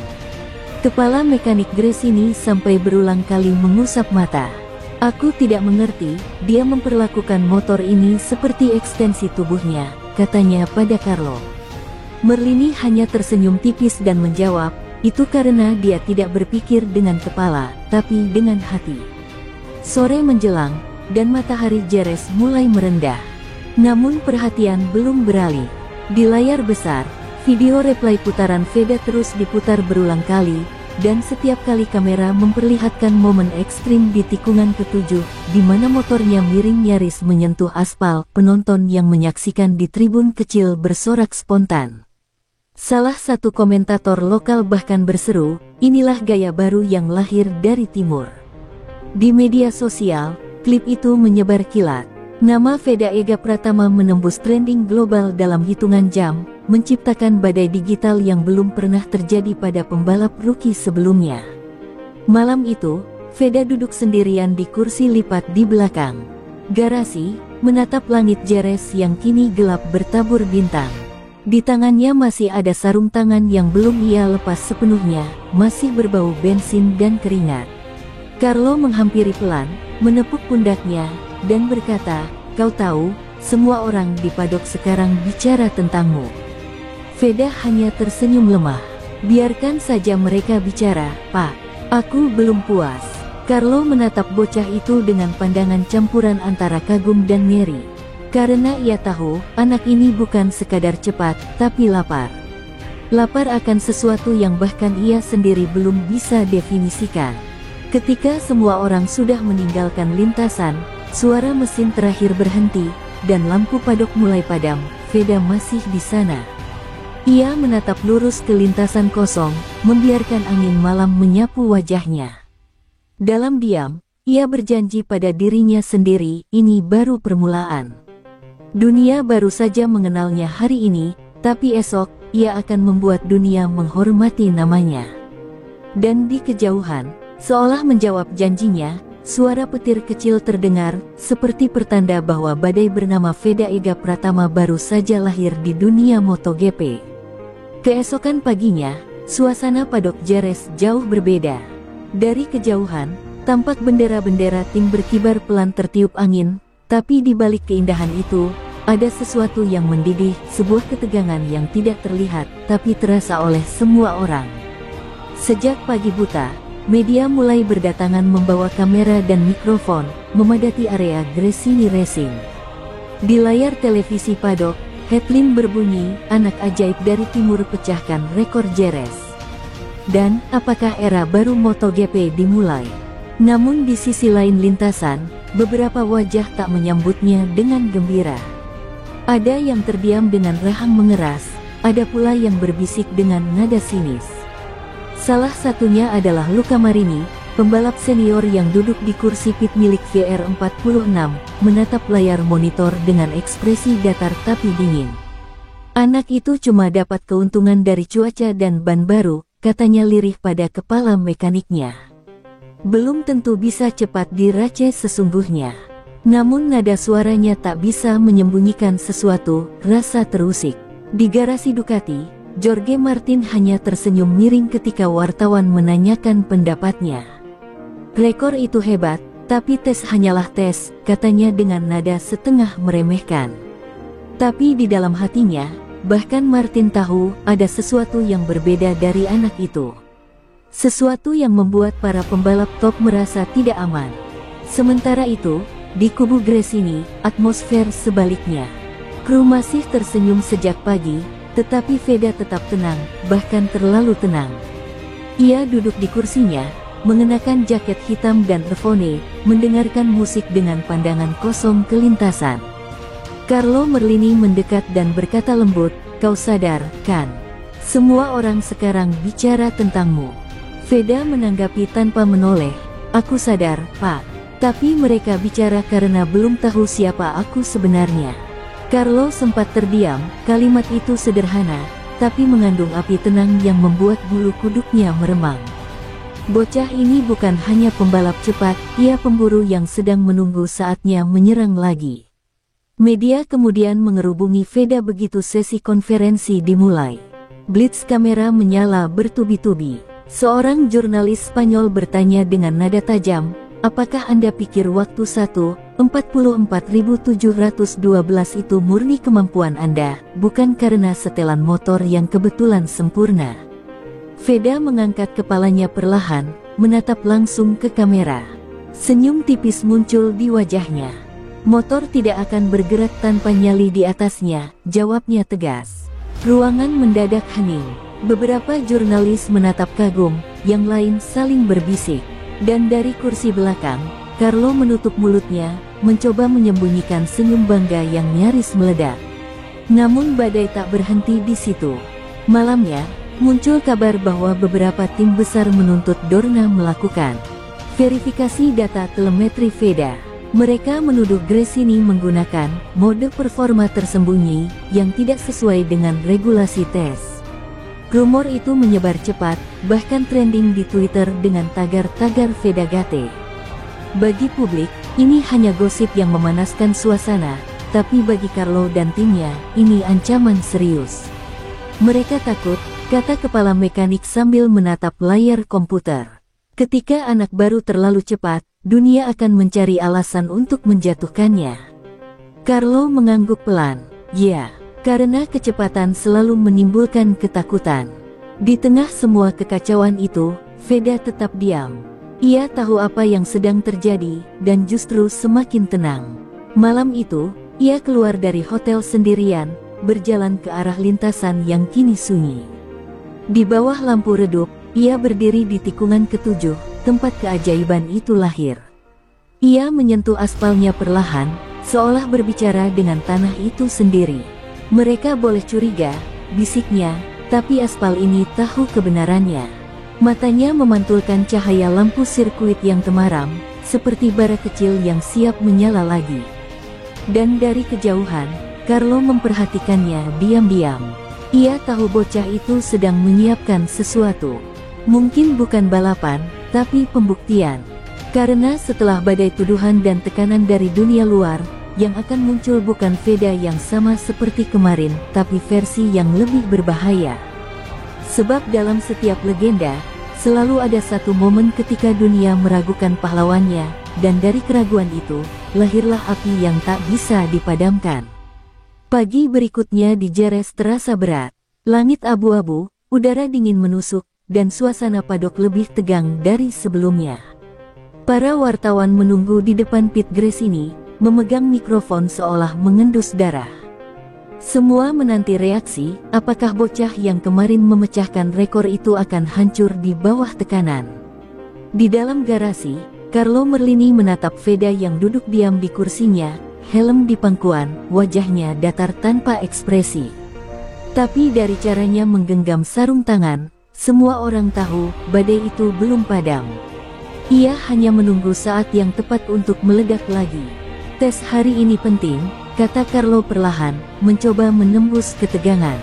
Kepala mekanik Gresini sampai berulang kali mengusap mata. Aku tidak mengerti, dia memperlakukan motor ini seperti ekstensi tubuhnya, katanya pada Carlo. Merlini hanya tersenyum tipis dan menjawab, itu karena dia tidak berpikir dengan kepala, tapi dengan hati. Sore menjelang, dan matahari Jerez mulai merendah. Namun perhatian belum beralih. Di layar besar, video replay putaran Veda terus diputar berulang kali, dan setiap kali kamera memperlihatkan momen ekstrim di tikungan ke-7, di mana motornya miring nyaris menyentuh aspal. Penonton yang menyaksikan di tribun kecil bersorak spontan. Salah satu komentator lokal bahkan berseru, inilah gaya baru yang lahir dari timur. Di media sosial, klip itu menyebar kilat. Nama Veda Ega Pratama menembus trending global dalam hitungan jam, menciptakan badai digital yang belum pernah terjadi pada pembalap rookie sebelumnya. Malam itu, Veda duduk sendirian di kursi lipat di belakang garasi, menatap langit Jerez yang kini gelap bertabur bintang. Di tangannya masih ada sarung tangan yang belum ia lepas sepenuhnya, masih berbau bensin dan keringat. Carlo menghampiri pelan, menepuk pundaknya, dan berkata, kau tahu, semua orang di padok sekarang bicara tentangmu. Veda hanya tersenyum lemah. Biarkan saja mereka bicara, Pak. Aku belum puas. Carlo menatap bocah itu dengan pandangan campuran antara kagum dan ngeri. Karena ia tahu, anak ini bukan sekadar cepat, tapi lapar. Lapar akan sesuatu yang bahkan ia sendiri belum bisa definisikan. Ketika semua orang sudah meninggalkan lintasan, suara mesin terakhir berhenti, dan lampu padok mulai padam. Veda masih di sana. Ia menatap lurus ke lintasan kosong, membiarkan angin malam menyapu wajahnya. Dalam diam, ia berjanji pada dirinya sendiri, ini baru permulaan. Dunia baru saja mengenalnya hari ini, tapi esok, ia akan membuat dunia menghormati namanya. Dan di kejauhan, seolah menjawab janjinya, suara petir kecil terdengar, seperti pertanda bahwa badai bernama Veda Ega Pratama baru saja lahir di dunia MotoGP. Keesokan paginya, suasana padok Jerez jauh berbeda. Dari kejauhan, tampak bendera-bendera tim berkibar pelan tertiup angin, tapi di balik keindahan itu, ada sesuatu yang mendidih, sebuah ketegangan yang tidak terlihat, tapi terasa oleh semua orang. Sejak pagi buta, media mulai berdatangan membawa kamera dan mikrofon, memadati area Gresini Racing. Di layar televisi padok, headline berbunyi, anak ajaib dari timur pecahkan rekor Jerez. Dan, apakah era baru MotoGP dimulai? Namun di sisi lain lintasan, beberapa wajah tak menyambutnya dengan gembira. Ada yang terdiam dengan rahang mengeras, ada pula yang berbisik dengan nada sinis. Salah satunya adalah Luca Marini, pembalap senior yang duduk di kursi pit milik VR46, menatap layar monitor dengan ekspresi datar tapi dingin. Anak itu cuma dapat keuntungan dari cuaca dan ban baru, katanya lirih pada kepala mekaniknya. Belum tentu bisa cepat dirace sesungguhnya. Namun nada suaranya tak bisa menyembunyikan sesuatu, rasa terusik. Di garasi Ducati, Jorge Martin hanya tersenyum miring ketika wartawan menanyakan pendapatnya. Rekor itu hebat, tapi tes hanyalah tes, katanya dengan nada setengah meremehkan. Tapi di dalam hatinya, bahkan Martin tahu ada sesuatu yang berbeda dari anak itu. Sesuatu yang membuat para pembalap top merasa tidak aman. Sementara itu, di kubu Gresini, atmosfer sebaliknya. Kru masih tersenyum sejak pagi, tetapi Veda tetap tenang, bahkan terlalu tenang. Ia duduk di kursinya, mengenakan jaket hitam dan earphone, mendengarkan musik dengan pandangan kosong ke lintasan. Carlo Merlini mendekat dan berkata lembut, "Kau sadar, kan? Semua orang sekarang bicara tentangmu." Veda menanggapi tanpa menoleh, "Aku sadar, Pak. Tapi mereka bicara karena belum tahu siapa aku sebenarnya." Carlo sempat terdiam, kalimat itu sederhana, tapi mengandung api tenang yang membuat bulu kuduknya meremang. Bocah ini bukan hanya pembalap cepat, ia pemburu yang sedang menunggu saatnya menyerang lagi. Media kemudian mengerubungi Veda begitu sesi konferensi dimulai. Blitz kamera menyala bertubi-tubi. Seorang jurnalis Spanyol bertanya dengan nada tajam, "Apakah Anda pikir waktu 1:44.712 itu murni kemampuan Anda, bukan karena setelan motor yang kebetulan sempurna?" Veda mengangkat kepalanya perlahan, menatap langsung ke kamera. Senyum tipis muncul di wajahnya. "Motor tidak akan bergerak tanpa nyali di atasnya," jawabnya tegas. Ruangan mendadak hening. Beberapa jurnalis menatap kagum, yang lain saling berbisik. Dan dari kursi belakang, Carlo menutup mulutnya, mencoba menyembunyikan senyum bangga yang nyaris meledak. Namun badai tak berhenti di situ. Malamnya, muncul kabar bahwa beberapa tim besar menuntut Dorna melakukan verifikasi data telemetri Veda. Mereka menuduh Gresini menggunakan mode performa tersembunyi yang tidak sesuai dengan regulasi tes. Rumor itu menyebar cepat, bahkan trending di Twitter dengan tagar-tagar Vedagate. Bagi publik, ini hanya gosip yang memanaskan suasana, tapi bagi Carlo dan timnya, ini ancaman serius. "Mereka takut," kata kepala mekanik sambil menatap layar komputer. "Ketika anak baru terlalu cepat, dunia akan mencari alasan untuk menjatuhkannya." Carlo mengangguk pelan. "Ya, karena kecepatan selalu menimbulkan ketakutan." Di tengah semua kekacauan itu, Veda tetap diam. Ia tahu apa yang sedang terjadi, dan justru semakin tenang. Malam itu, ia keluar dari hotel sendirian, berjalan ke arah lintasan yang kini sunyi. Di bawah lampu redup, ia berdiri di tikungan ketujuh, tempat keajaiban itu lahir. Ia menyentuh aspalnya perlahan, seolah berbicara dengan tanah itu sendiri. "Mereka boleh curiga," bisiknya, "tapi aspal ini tahu kebenarannya." Matanya memantulkan cahaya lampu sirkuit yang temaram, seperti bara kecil yang siap menyala lagi. Dan dari kejauhan, Carlo memperhatikannya diam-diam. Ia tahu bocah itu sedang menyiapkan sesuatu. Mungkin bukan balapan, tapi pembuktian. Karena setelah badai tuduhan dan tekanan dari dunia luar, yang akan muncul bukan Veda yang sama seperti kemarin, tapi versi yang lebih berbahaya. Sebab dalam setiap legenda, selalu ada satu momen ketika dunia meragukan pahlawannya, dan dari keraguan itu, lahirlah api yang tak bisa dipadamkan. Pagi berikutnya di Jerez terasa berat. Langit abu-abu, udara dingin menusuk, dan suasana padok lebih tegang dari sebelumnya. Para wartawan menunggu di depan pit Gresini, memegang mikrofon seolah mengendus darah. Semua menanti reaksi, apakah bocah yang kemarin memecahkan rekor itu akan hancur di bawah tekanan. Di dalam garasi, Carlo Merlini menatap Veda yang duduk diam di kursinya, helm di pangkuan, wajahnya datar tanpa ekspresi. Tapi dari caranya menggenggam sarung tangan, semua orang tahu badai itu belum padam. Ia hanya menunggu saat yang tepat untuk meledak lagi. Tes hari ini penting, kata Carlo perlahan, mencoba menembus ketegangan.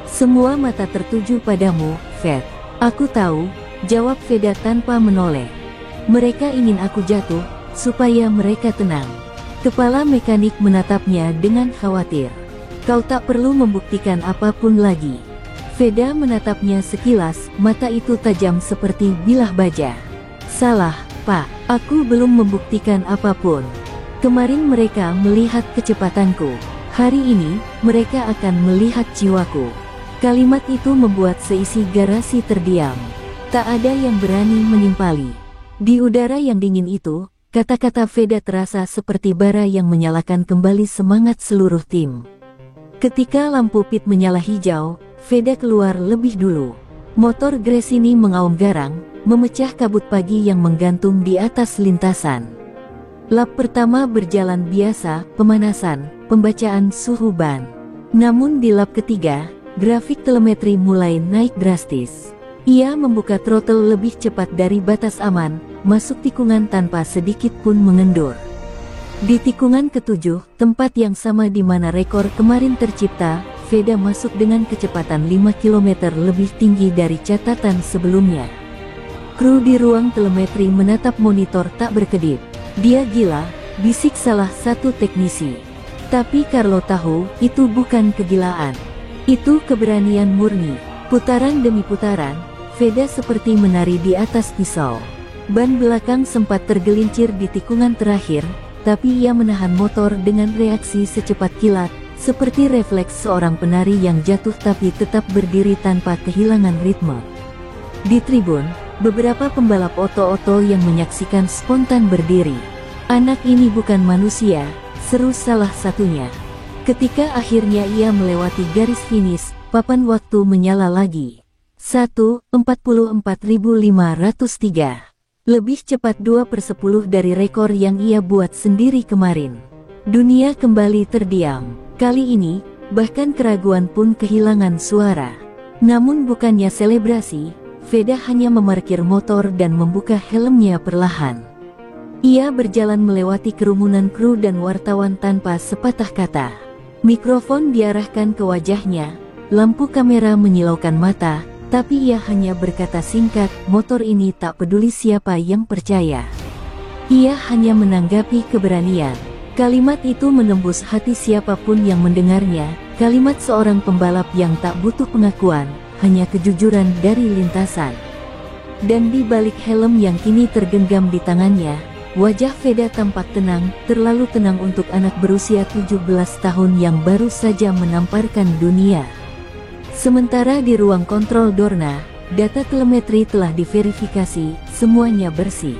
Semua mata tertuju padamu, Fed. Aku tahu, jawab Veda tanpa menoleh. Mereka ingin aku jatuh, supaya mereka tenang. Kepala mekanik menatapnya dengan khawatir. Kau tak perlu membuktikan apapun lagi. Veda menatapnya sekilas, mata itu tajam seperti bilah baja. Salah, Pak. Aku belum membuktikan apapun. Kemarin mereka melihat kecepatanku. Hari ini, mereka akan melihat jiwaku. Kalimat itu membuat seisi garasi terdiam. Tak ada yang berani menimpali. Di udara yang dingin itu, kata-kata Veda terasa seperti bara yang menyalakan kembali semangat seluruh tim. Ketika lampu pit menyala hijau, Veda keluar lebih dulu. Motor Gresini mengaum garang, memecah kabut pagi yang menggantung di atas lintasan. Lap pertama berjalan biasa, pemanasan, pembacaan suhu ban. Namun di lap ketiga, grafik telemetri mulai naik drastis. Ia membuka throttle lebih cepat dari batas aman, masuk tikungan tanpa sedikit pun mengendur. Di tikungan ketujuh, tempat yang sama di mana rekor kemarin tercipta, Veda masuk dengan kecepatan 5 km lebih tinggi dari catatan sebelumnya. Kru di ruang telemetri menatap monitor tak berkedip. Dia gila, bisik salah satu teknisi. Tapi Carlo tahu, itu bukan kegilaan. Itu keberanian murni. Putaran demi putaran, Veda seperti menari di atas pisau. Ban belakang sempat tergelincir di tikungan terakhir, tapi ia menahan motor dengan reaksi secepat kilat, seperti refleks seorang penari yang jatuh tapi tetap berdiri tanpa kehilangan ritme. Di tribun, beberapa pembalap oto-oto yang menyaksikan spontan berdiri. Anak ini bukan manusia, seru salah satunya. Ketika akhirnya ia melewati garis finish, papan waktu menyala lagi. 1:44.503. Lebih cepat 2/10 dari rekor yang ia buat sendiri kemarin. Dunia kembali terdiam. Kali ini, bahkan keraguan pun kehilangan suara. Namun bukannya selebrasi, Veda hanya memarkir motor dan membuka helmnya perlahan. Ia berjalan melewati kerumunan kru dan wartawan tanpa sepatah kata. Mikrofon diarahkan ke wajahnya, lampu kamera menyilaukan mata, tapi ia hanya berkata singkat, motor ini tak peduli siapa yang percaya. Ia hanya menanggapi keberanian. Kalimat itu menembus hati siapapun yang mendengarnya, kalimat seorang pembalap yang tak butuh pengakuan, hanya kejujuran dari lintasan. Dan di balik helm yang kini tergenggam di tangannya, wajah Veda tampak tenang, terlalu tenang untuk anak berusia 17 tahun yang baru saja menamparkan dunia. Sementara di ruang kontrol Dorna, data telemetri telah diverifikasi, semuanya bersih.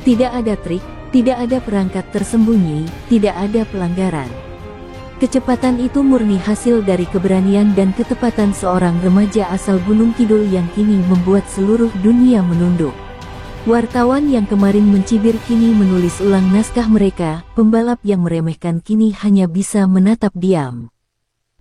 Tidak ada trik, tidak ada perangkat tersembunyi, tidak ada pelanggaran. Kecepatan itu murni hasil dari keberanian dan ketepatan seorang remaja asal Gunung Kidul yang kini membuat seluruh dunia menunduk. Wartawan yang kemarin mencibir kini menulis ulang naskah mereka, pembalap yang meremehkan kini hanya bisa menatap diam.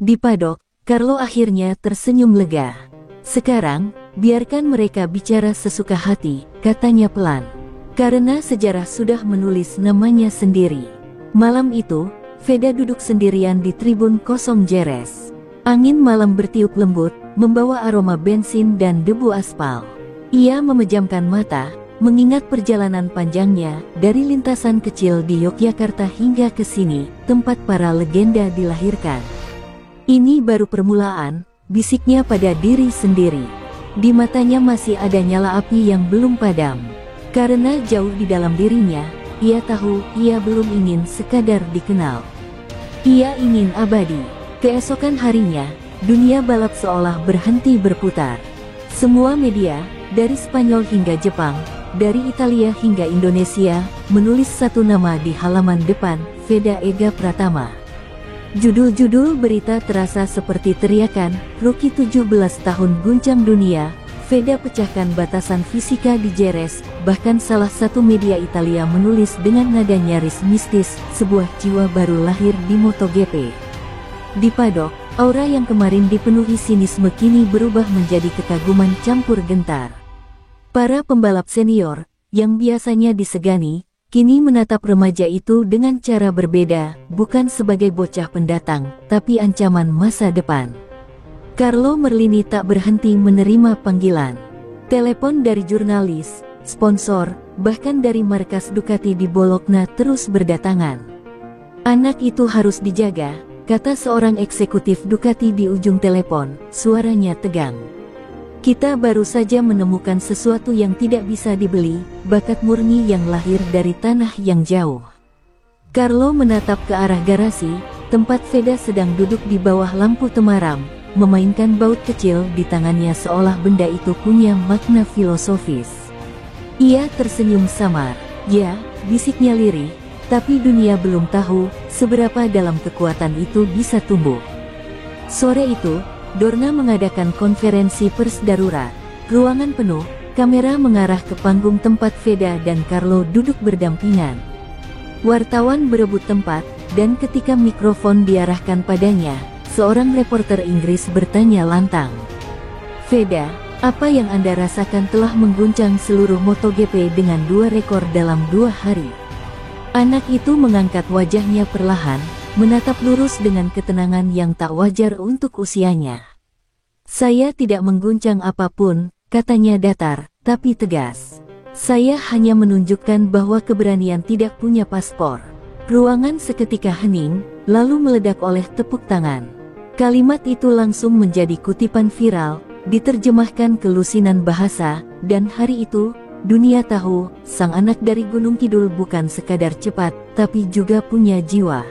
Di padok, Carlo akhirnya tersenyum lega. Sekarang, biarkan mereka bicara sesuka hati, katanya pelan. Karena sejarah sudah menulis namanya sendiri. Malam itu, Veda duduk sendirian di tribun kosong jeres. Angin malam bertiup lembut, membawa aroma bensin dan debu aspal. Ia memejamkan mata, mengingat perjalanan panjangnya, dari lintasan kecil di Yogyakarta hingga ke sini, tempat para legenda dilahirkan. Ini baru permulaan, bisiknya pada diri sendiri. Di matanya masih ada nyala api yang belum padam. Karena jauh di dalam dirinya, ia tahu ia belum ingin sekadar dikenal. Ia ingin abadi. Keesokan harinya, dunia balap seolah berhenti berputar. Semua media, dari Spanyol hingga Jepang, dari Italia hingga Indonesia, menulis satu nama di halaman depan, Veda Ega Pratama. Judul-judul berita terasa seperti teriakan, rookie 17 tahun guncang dunia, Veda pecahkan batasan fisika di jeres, bahkan salah satu media Italia menulis dengan nada nyaris mistis, sebuah jiwa baru lahir di MotoGP. Di padok, aura yang kemarin dipenuhi sinisme kini berubah menjadi kekaguman campur gentar. Para pembalap senior, yang biasanya disegani, kini menatap remaja itu dengan cara berbeda, bukan sebagai bocah pendatang, tapi ancaman masa depan. Carlo Merlini tak berhenti menerima panggilan telepon dari jurnalis, sponsor, bahkan dari markas Ducati di Bologna terus berdatangan. "Anak itu harus dijaga," kata seorang eksekutif Ducati di ujung telepon, suaranya tegang. "Kita baru saja menemukan sesuatu yang tidak bisa dibeli, bakat murni yang lahir dari tanah yang jauh." Carlo menatap ke arah garasi, tempat Veda sedang duduk di bawah lampu temaram, memainkan baut kecil di tangannya seolah benda itu punya makna filosofis. Ia tersenyum samar. "Ya," bisiknya lirih, "tapi dunia belum tahu seberapa dalam kekuatan itu bisa tumbuh." Sore itu, Dorna mengadakan konferensi pers darurat. Ruangan penuh, kamera mengarah ke panggung tempat Veda dan Carlo duduk berdampingan. Wartawan berebut tempat, dan ketika mikrofon diarahkan padanya, seorang reporter Inggris bertanya lantang, "Veda, apa yang Anda rasakan telah mengguncang seluruh MotoGP dengan 2 rekor dalam 2 hari?" Anak itu mengangkat wajahnya perlahan, menatap lurus dengan ketenangan yang tak wajar untuk usianya. "Saya tidak mengguncang apapun," katanya datar, tapi tegas. "Saya hanya menunjukkan bahwa keberanian tidak punya paspor." Ruangan seketika hening, lalu meledak oleh tepuk tangan. Kalimat itu langsung menjadi kutipan viral, diterjemahkan ke lusinan bahasa, dan hari itu, dunia tahu, sang anak dari Gunung Kidul bukan sekadar cepat, tapi juga punya jiwa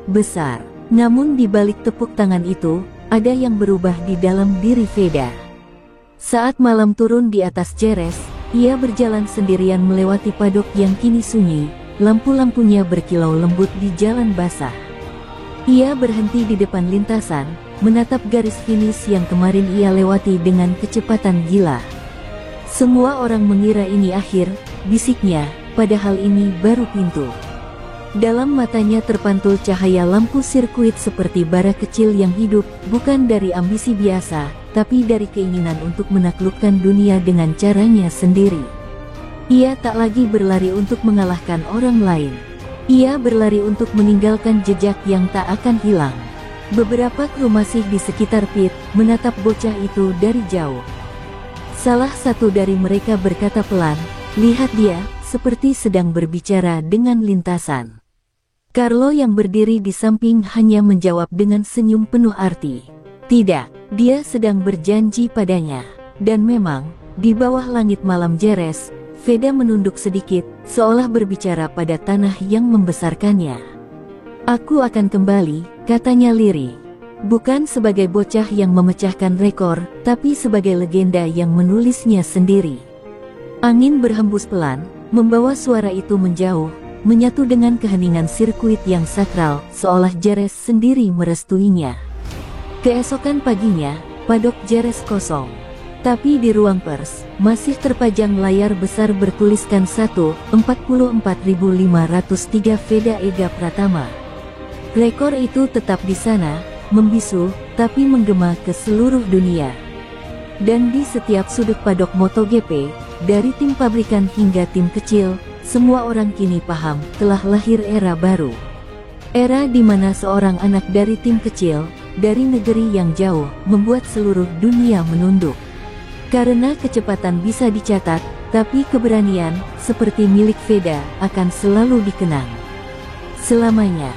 besar. Namun di balik tepuk tangan itu, ada yang berubah di dalam diri Veda. Saat malam turun di atas Jerez, ia berjalan sendirian melewati padok yang kini sunyi, lampu-lampunya berkilau lembut di jalan basah. Ia berhenti di depan lintasan, menatap garis finish yang kemarin ia lewati dengan kecepatan gila. "Semua orang mengira ini akhir," bisiknya, "padahal ini baru pintu." Dalam matanya terpantul cahaya lampu sirkuit seperti bara kecil yang hidup, bukan dari ambisi biasa, tapi dari keinginan untuk menaklukkan dunia dengan caranya sendiri. Ia tak lagi berlari untuk mengalahkan orang lain. Ia berlari untuk meninggalkan jejak yang tak akan hilang. Beberapa kru masih di sekitar pit, menatap bocah itu dari jauh. Salah satu dari mereka berkata pelan, "Lihat dia, seperti sedang berbicara dengan lintasan." Carlo yang berdiri di samping hanya menjawab dengan senyum penuh arti. Tidak, dia sedang berjanji padanya. Dan memang, di bawah langit malam Jerez, Veda menunduk sedikit, seolah berbicara pada tanah yang membesarkannya. "Aku akan kembali," katanya lirih. "Bukan sebagai bocah yang memecahkan rekor, tapi sebagai legenda yang menulisnya sendiri." Angin berhembus pelan, membawa suara itu menjauh, menyatu dengan keheningan sirkuit yang sakral, seolah Jerez sendiri merestuinya. Keesokan paginya, padok Jerez kosong. Tapi di ruang pers, masih terpajang layar besar bertuliskan 1:44.503 Veda Ega Pratama. Rekor itu tetap di sana, membisu, tapi menggema ke seluruh dunia. Dan di setiap sudut padok MotoGP, dari tim pabrikan hingga tim kecil, semua orang kini paham, telah lahir era baru. Era di mana seorang anak dari tim kecil, dari negeri yang jauh, membuat seluruh dunia menunduk. Karena kecepatan bisa dicatat, tapi keberanian, seperti milik Veda, akan selalu dikenang selamanya.